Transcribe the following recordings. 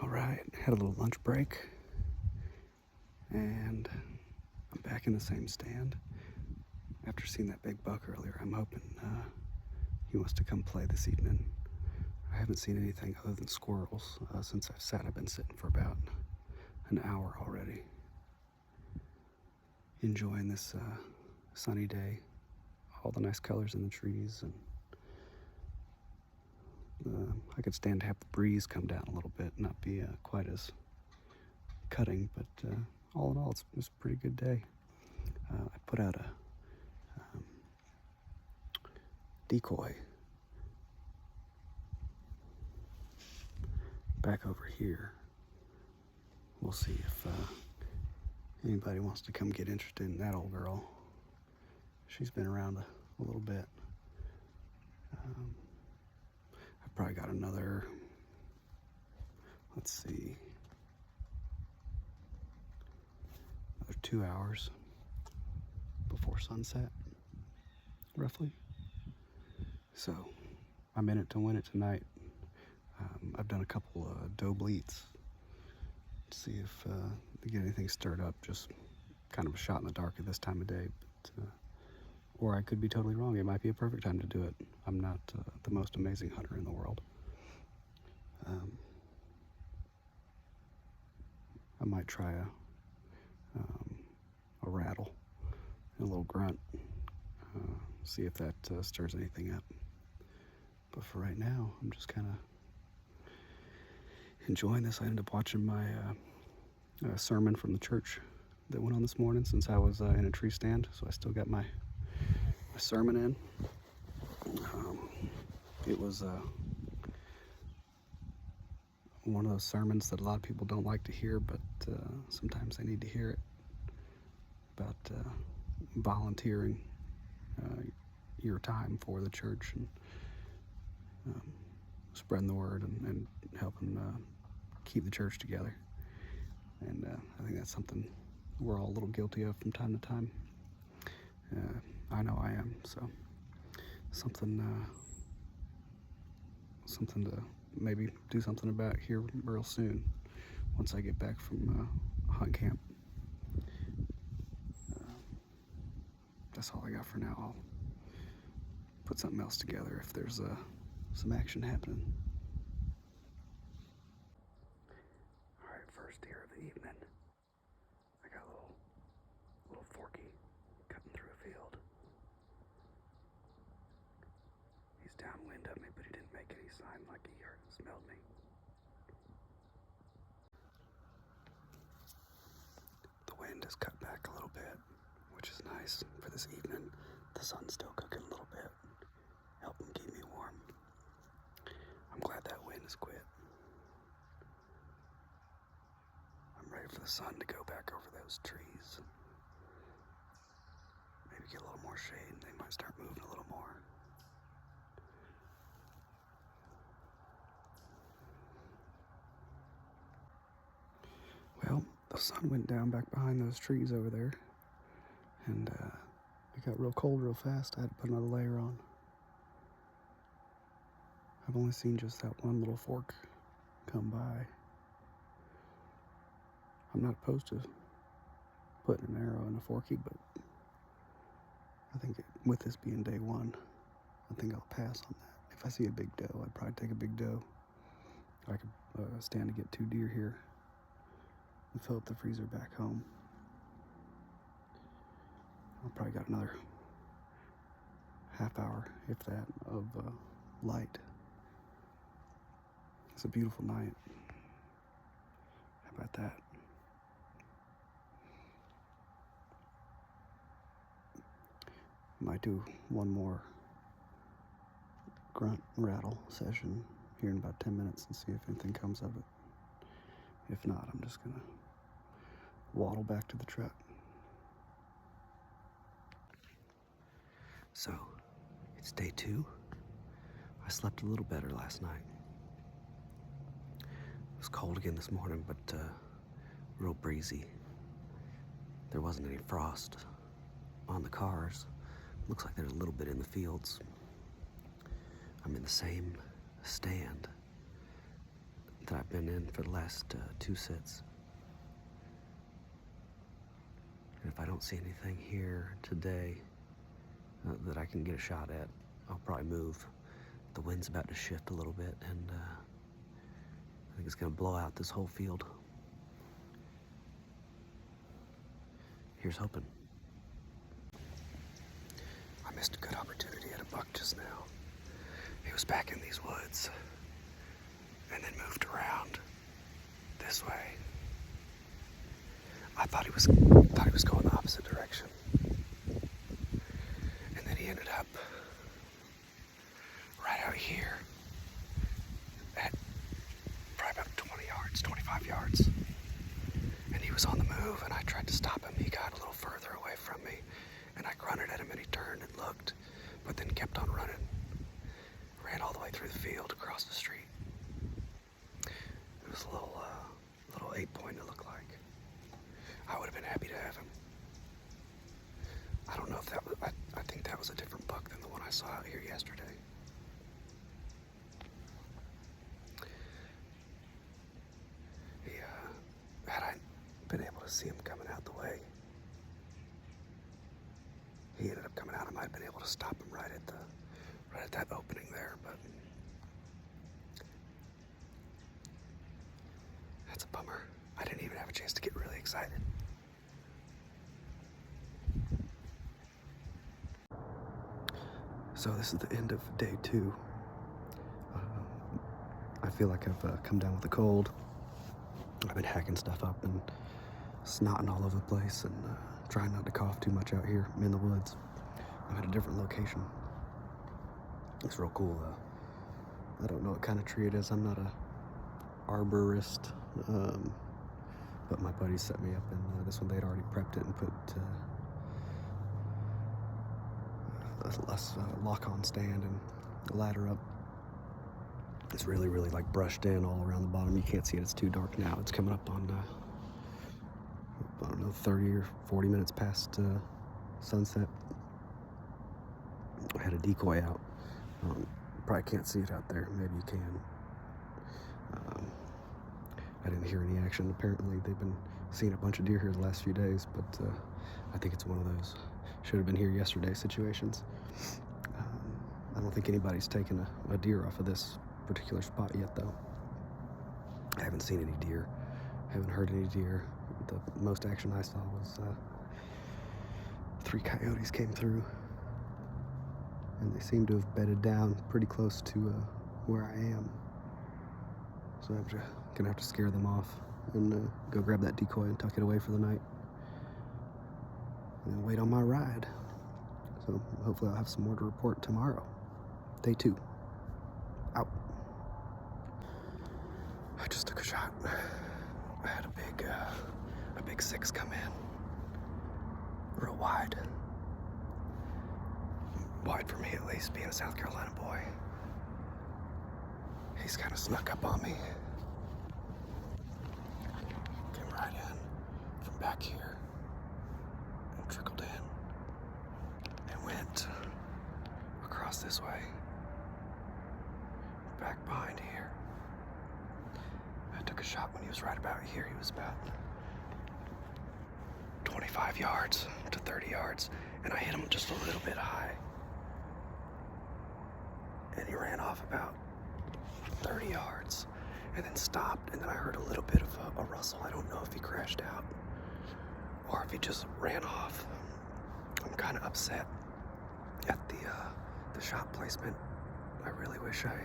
All right, had a little lunch break, and I'm back in the same stand. After seeing that big buck earlier, I'm hoping he wants to come play this evening. I haven't seen anything other than squirrels since I've sat. I've been sitting for about an hour already, enjoying this sunny day, all the nice colors in the trees, and I could stand to have the breeze come down a little bit, not be quite as cutting, but all in all, it's a pretty good day. I put out a decoy back over here. We'll see if anybody wants to come get interested in that old girl. She's been around a little bit. I've probably got another, let's see, another 2 hours before sunset, roughly. So I'm in it to win it tonight. I've done a couple doe bleats to see if they get anything stirred up. Just kind of a shot in the dark at this time of day. But, or I could be totally wrong. It might be a perfect time to do it. I'm not the most amazing hunter in the world. I might try a rattle and a little grunt. See if that stirs anything up. But for right now, I'm just kind of enjoying this. I ended up watching my sermon from the church that went on this morning since I was in a tree stand. So I still got my sermon in. It was one of those sermons that a lot of people don't like to hear, but sometimes they need to hear it, about volunteering your time for the church and spreading the word and helping keep the church together. And I think that's something we're all a little guilty of from time to time. I know I am. So something to maybe do something about here real soon once I get back from hunt camp. That's all I got for now. I'll put something else together if there's some action happening. All right, first deer of the evening. I got a little forky cutting through a field. He's downwind of me, but he didn't make any sign like he smelled me. The wind has cut back a little bit, which is nice for this evening. The sun's still cooking a little bit, helping keep me warm. I'm glad that wind has quit. I'm ready for the sun to go back over those trees. Maybe get a little more shade and they might start moving a little more. Well, the sun went down back behind those trees over there, and it got real cold real fast. I had to put another layer on. I've only seen just that one little fork come by. I'm not opposed to putting an arrow in a forky, but I think with this being day one, I think I'll pass on that. If I see a big doe, I'd probably take a big doe. I could stand to get 2 deer here and fill up the freezer back home. I'll probably got another half hour, if that, of light. It's a beautiful night. How about that? Might do one more grunt rattle session here in about 10 minutes and see if anything comes of it. If not, I'm just gonna waddle back to the truck. So, it's day 2. I slept a little better last night. It was cold again this morning, but real breezy. There wasn't any frost on the cars. Looks like there's a little bit in the fields. I'm in the same stand that I've been in for the last 2 sits. And if I don't see anything here today that I can get a shot at, I'll probably move. The wind's about to shift a little bit, and I think it's gonna blow out this whole field. Here's hoping. I missed a good opportunity at a buck just now. He was back in these woods and then moved around this way. I thought he was going the opposite direction. And then he ended up right out here at probably about 20 yards, 25 yards. And he was on the move, and I tried to stop him. He got a little further away from me, and I grunted at him, and he turned and looked, but then kept on running. Ran all the way through the field, across the street. It was a little 8-point, it looked like. I would have been happy to have him. I don't know if that was, I think that was a different buck than the one I saw out here yesterday. Had I been able to see him coming out the way, he ended up coming out. I might have been able to stop him right at that opening there, but that's a bummer. I didn't even have a chance to get really excited. So this is the end of day 2. I feel like I've come down with a cold. I've been hacking stuff up and snotting all over the place, and trying not to cough too much out here. I'm in the woods. I'm at a different location. It's real cool. I don't know what kind of tree it is. I'm not a arborist, but my buddies set me up in this one. They'd already prepped it and put a lock-on stand and a ladder up. It's really, really like brushed in all around the bottom. You can't see it, it's too dark now. It's coming up on, I don't know, 30 or 40 minutes past sunset. I had a decoy out. Probably can't see it out there, maybe you can. I didn't hear any action. Apparently they've been seeing a bunch of deer here the last few days, but I think it's one of those should have been here yesterday situations. I don't think anybody's taken a deer off of this particular spot yet, though. I haven't seen any deer, haven't heard any deer. The most action I saw was 3 coyotes came through, and they seem to have bedded down pretty close to where I am. So I'm gonna have to scare them off and go grab that decoy and tuck it away for the night, and then wait on my ride. So hopefully I'll have some more to report tomorrow. Day 2. Out. I just took a shot. I had a big 6 come in. Real wide. Wide for me, at least, being a South Carolina boy. He's kind of snuck up on me. Came right in from back here and trickled in and went across this way, back behind here. I took a shot when he was right about here. He was about 25 yards to 30 yards, and I hit him just a little bit high. And he ran off about 30 yards and then stopped, and then I heard a little bit of a rustle. I don't know if he crashed out or if he just ran off. I'm kind of upset at the shot placement. I really wish I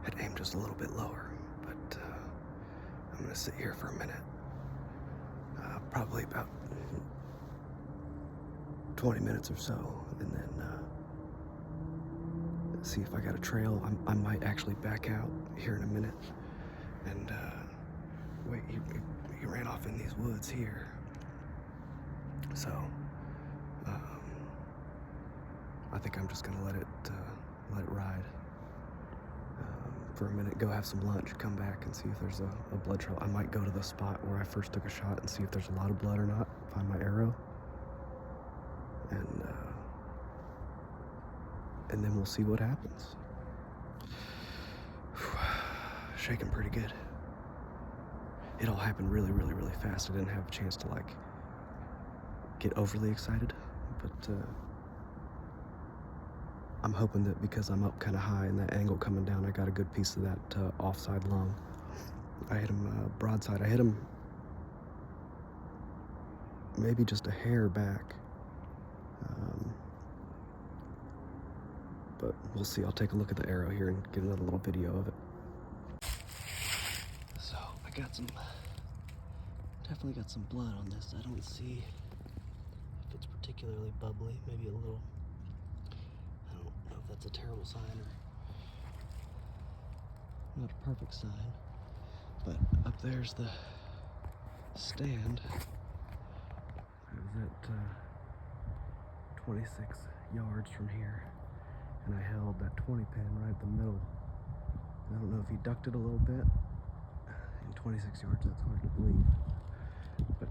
had aimed just a little bit lower, but I'm gonna sit here for a minute, probably about 20 minutes or so, and then see if I got a trail. I might actually back out here in a minute and wait. He ran off in these woods here, so I think I'm just gonna let it ride for a minute. Go have some lunch, come back and see if there's a blood trail. I might go to the spot where I first took a shot and see if there's a lot of blood or not. Find my arrow, and then we'll see what happens. shaking pretty good. It all happened really, really, really fast. I didn't have a chance to like get overly excited, but I'm hoping that because I'm up kind of high and that angle coming down, I got a good piece of that offside lung. I hit him broadside. I hit him maybe just a hair back, but we'll see. I'll take a look at the arrow here and get another little video of it. So I got some, definitely got some blood on this. I don't see if it's particularly bubbly, maybe a little. I don't know if that's a terrible sign or not a perfect sign, but up there's the stand. I was at 26 yards from here, and I held that 20 pin right at the middle. I don't know if he ducked it a little bit. In 26 yards, that's hard to believe. But,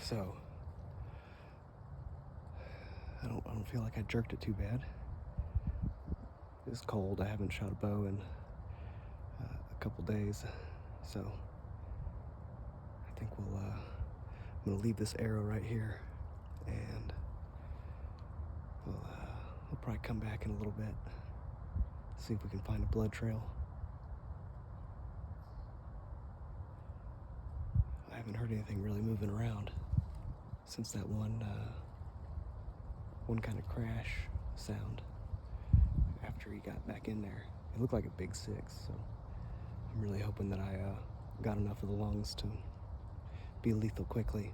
so, I don't feel like I jerked it too bad. It's cold. I haven't shot a bow in a couple days, so I think I'm gonna leave this arrow right here, and we'll probably come back in a little bit, see if we can find a blood trail. I haven't heard anything really moving around since that one kind of crash sound after he got back in there. It looked like a big 6, so I'm really hoping that I got enough of the lungs to be lethal quickly.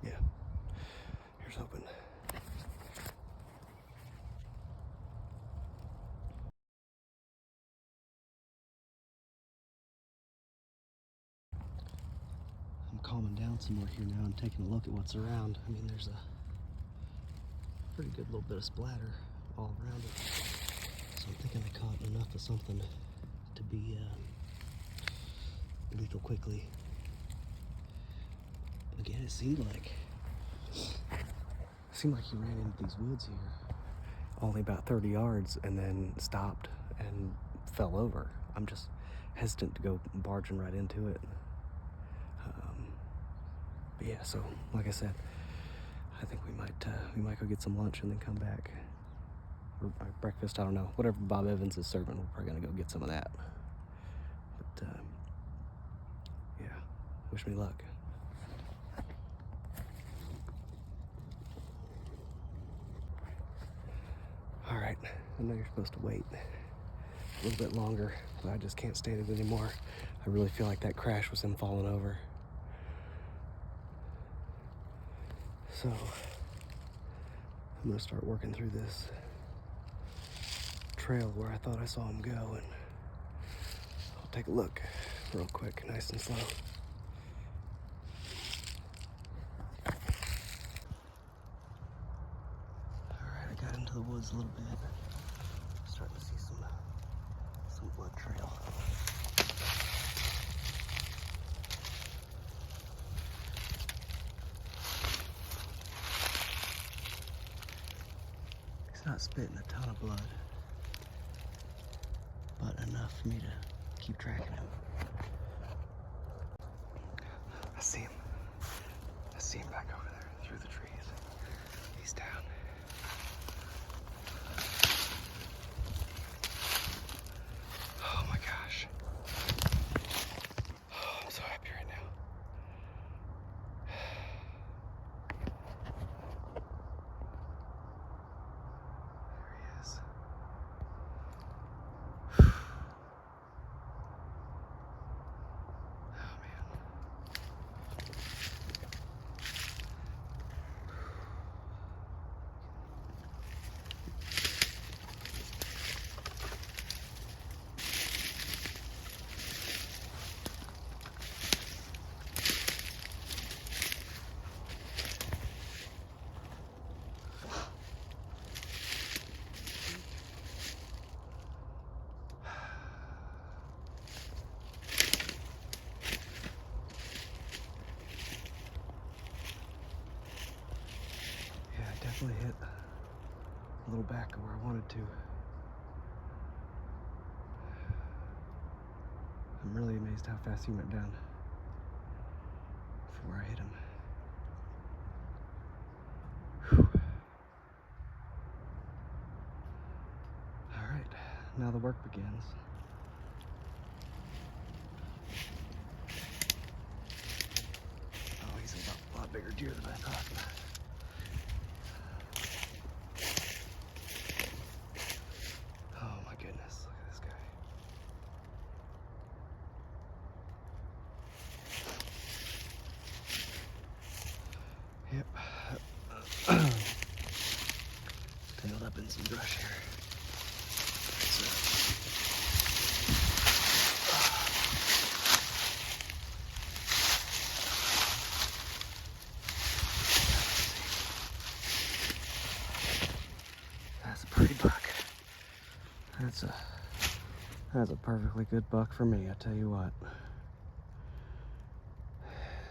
Yeah, here's hoping. I'm calming down some more here now and taking a look at what's around. I mean, there's a pretty good little bit of splatter all around it. So I'm thinking I caught enough of something to be lethal quickly. Again, it seemed like he ran into these woods here only about 30 yards and then stopped and fell over. I'm just hesitant to go barging right into it. But yeah, so like I said, I think we might go get some lunch and then come back, or breakfast. I don't know. Whatever Bob Evans is serving, we're probably gonna go get some of that. But yeah, wish me luck. All right, I know you're supposed to wait a little bit longer, but I just can't stand it anymore. I really feel like that crash was him falling over. So I'm gonna start working through this trail where I thought I saw him go, and I'll take a look real quick, nice and slow. Alright, I got into the woods a little bit. Starting to see some blood trail. He's not spitting a ton of blood, but enough for me to keep tracking him. I see him. I see him back over there through the trees. He's down. Oh my gosh. Oh, I'm so happy right now. There he is. Oh man. back to where I wanted to. I'm really amazed how fast he went down before I hit him. Whew. All right, now the work begins. Oh, he's a lot bigger deer than I thought. Oh my goodness, look at this guy. Yep. Tangled up in some brush here. That's a pretty buck. That's a perfectly good buck for me, I tell you what.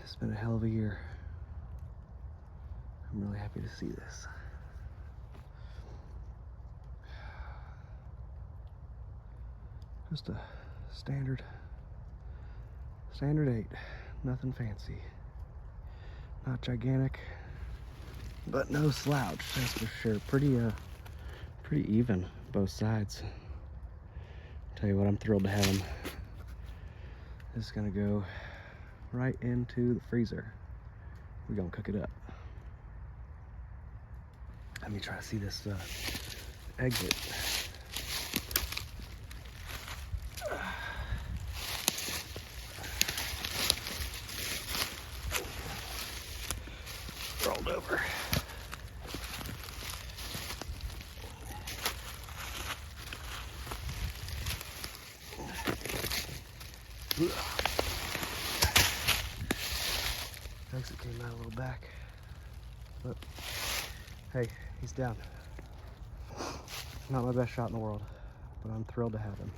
It's been a hell of a year. I'm really happy to see this. Just a standard 8, nothing fancy. Not gigantic, but no slouch, that's for sure. Pretty even, both sides. Tell you what, I'm thrilled to have him. This is gonna go right into the freezer. We're gonna cook it up. Let me try to see this exit. Rolled over. Exit came out a little back, but hey, he's down. Not my best shot in the world, but I'm thrilled to have him.